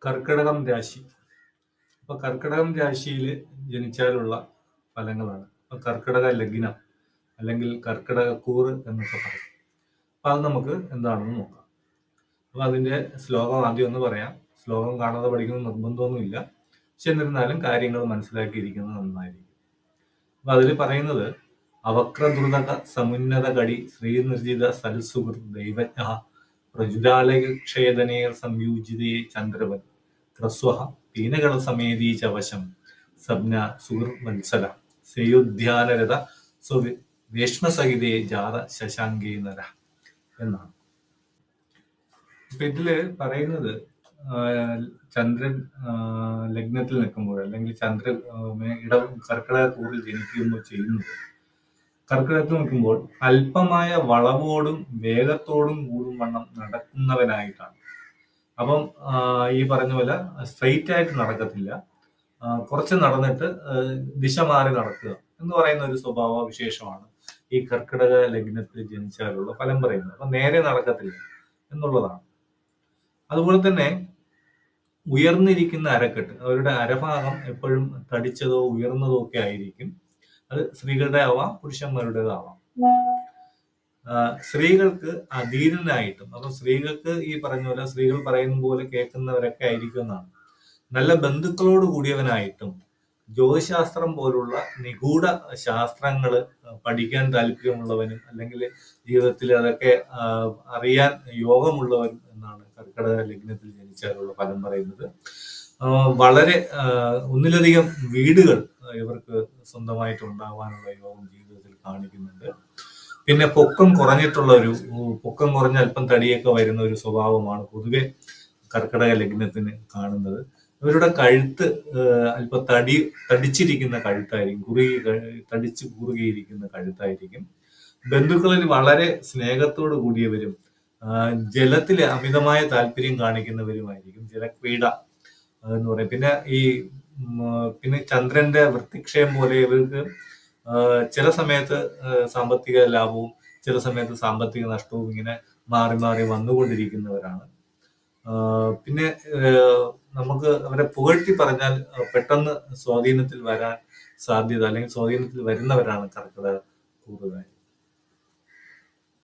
കർക്കിടകം രാശി. അപ്പൊ കർക്കിടകം രാശിയിൽ ജനിച്ചാലുള്ള ഫലങ്ങളാണ്. അപ്പൊ കർക്കിടക ലഗ്നം അല്ലെങ്കിൽ കർക്കിടക കൂറ് എന്നൊക്കെ പറയും. അപ്പൊ അത് നമുക്ക് എന്താണെന്ന് നോക്കാം. അപ്പൊ അതിന്റെ ശ്ലോകം ആദ്യം ഒന്ന് പറയാം. ശ്ലോകം കാണാതെ പഠിക്കുന്ന നിർബന്ധമൊന്നുമില്ല, പക്ഷെ എന്നിരുന്നാലും കാര്യങ്ങൾ മനസ്സിലാക്കിയിരിക്കുന്നത് നന്നായിരിക്കും. അപ്പൊ അതിൽ പറയുന്നത് അവക്രദ്രുതക സമുന്നത കടി ശ്രീനിർജിത സൽസുഹൃത് ദൈവജ്ഞ പ്രജുരാലയക്ഷേദനേർ സംയൂജിതേ ചന്ദ്രവൻ ക്രസ്വഹ പീനകള സമേതീ ചവശം സബ്ന സുഹൃത് വത്സല സേയോദ്യാനരഥ വേഷ്മസഹിതേ ജാത ശശാങ്കേ നര എന്നാണ്. ഇപ്പൊ ഇതില് പറയുന്നത് ചന്ദ്രൻ ലഗ്നത്തിൽ നിൽക്കുമ്പോൾ അല്ലെങ്കിൽ ചന്ദ്രൻ കർക്കിടക കൂറിൽ ജനിക്കുമ്പോൾ ചെയ്യുന്നത്, കർക്കിടകത്തിൽ നിൽക്കുമ്പോൾ അല്പമായ വളവോടും വേഗത്തോടും കൂടും വണ്ണം നടക്കുന്നവനായിട്ടാണ്. അപ്പം ഈ പറഞ്ഞ പോലെ സ്ട്രെയിറ്റ് ആയിട്ട് നടക്കത്തില്ല, കുറച്ച് നടന്നിട്ട് ദിശ മാറി നടക്കുക എന്ന് പറയുന്ന ഒരു സ്വഭാവ വിശേഷമാണ് ഈ കർക്കിടക ലഗ്നത്തിൽ ജനിച്ചാലുള്ള ഫലം പറയുന്നത്. അപ്പൊ നേരെ നടക്കത്തില്ല എന്നുള്ളതാണ്. അതുപോലെ തന്നെ ഉയർന്നിരിക്കുന്ന അരക്കെട്ട്, അവരുടെ അരഭാഗം എപ്പോഴും തടിച്ചതോ ഉയർന്നതോ ഒക്കെ ആയിരിക്കും. അത് സ്ത്രീകളുടെ ആവാം, പുരുഷന്മാരുടേതാവാം. സ്ത്രീകൾക്ക് അധീരനായിട്ടും, അപ്പൊ സ്ത്രീകൾക്ക് ഈ പറഞ്ഞ പോലെ സ്ത്രീകൾ പറയുന്ന പോലെ കേൾക്കുന്നവരൊക്കെ ആയിരിക്കും എന്നാണ്. നല്ല ബന്ധുക്കളോട് കൂടിയവനായിട്ടും ജ്യോതിശാസ്ത്രം പോലുള്ള നിഗൂഢ ശാസ്ത്രങ്ങള് പഠിക്കാൻ താല്പര്യമുള്ളവനും അല്ലെങ്കിൽ ജീവിതത്തിൽ അതൊക്കെ അറിയാൻ യോഗമുള്ളവനും എന്നാണ് കർക്കിടക ലഗ്നത്തിൽ ജനിച്ചാലുള്ള ഫലം പറയുന്നത്. വളരെ ഒന്നിലധികം വീടുകൾ ഇവർക്ക് സ്വന്തമായിട്ട് ഉണ്ടാവാനുള്ള യോഗം ജീവിതത്തിൽ കാണിക്കുന്നുണ്ട്. പിന്നെ പൊക്കം കുറഞ്ഞ അല്പം തടിയൊക്കെ വരുന്ന ഒരു സ്വഭാവമാണ് പൊതുവെ കർക്കിടക ലഗ്നത്തിന് കാണുന്നത്. ഇവരുടെ കഴുത്ത് അല്പം തടിച്ചിരിക്കുന്ന കഴുത്തായിരിക്കും, തടിച്ച് കുറുകിയിരിക്കുന്ന കഴുത്തായിരിക്കും. ബന്ധുക്കളിൽ വളരെ സ്നേഹത്തോട് കൂടിയവരും ജലത്തിൽ അമിതമായ താല്പര്യം കാണിക്കുന്നവരുമായിരിക്കും. ജലക്രീഡ എന്ന് പറയും. പിന്നെ ചന്ദ്രന്റെ വൃത്തിക്ഷയം പോലെ ഇവർക്ക് ചില സമയത്ത് സാമ്പത്തിക ലാഭവും ചില സമയത്ത് സാമ്പത്തിക നഷ്ടവും ഇങ്ങനെ മാറി മാറി വന്നുകൊണ്ടിരിക്കുന്നവരാണ്. പിന്നെ നമുക്ക് അവരെ പുകഴ്ത്തി പറഞ്ഞാൽ പെട്ടെന്ന് സ്വാധീനത്തിൽ വരാൻ സാധ്യത അല്ലെങ്കിൽ സ്വാധീനത്തിൽ വരുന്നവരാണ് കർക്കിടക കൂറുകാർ.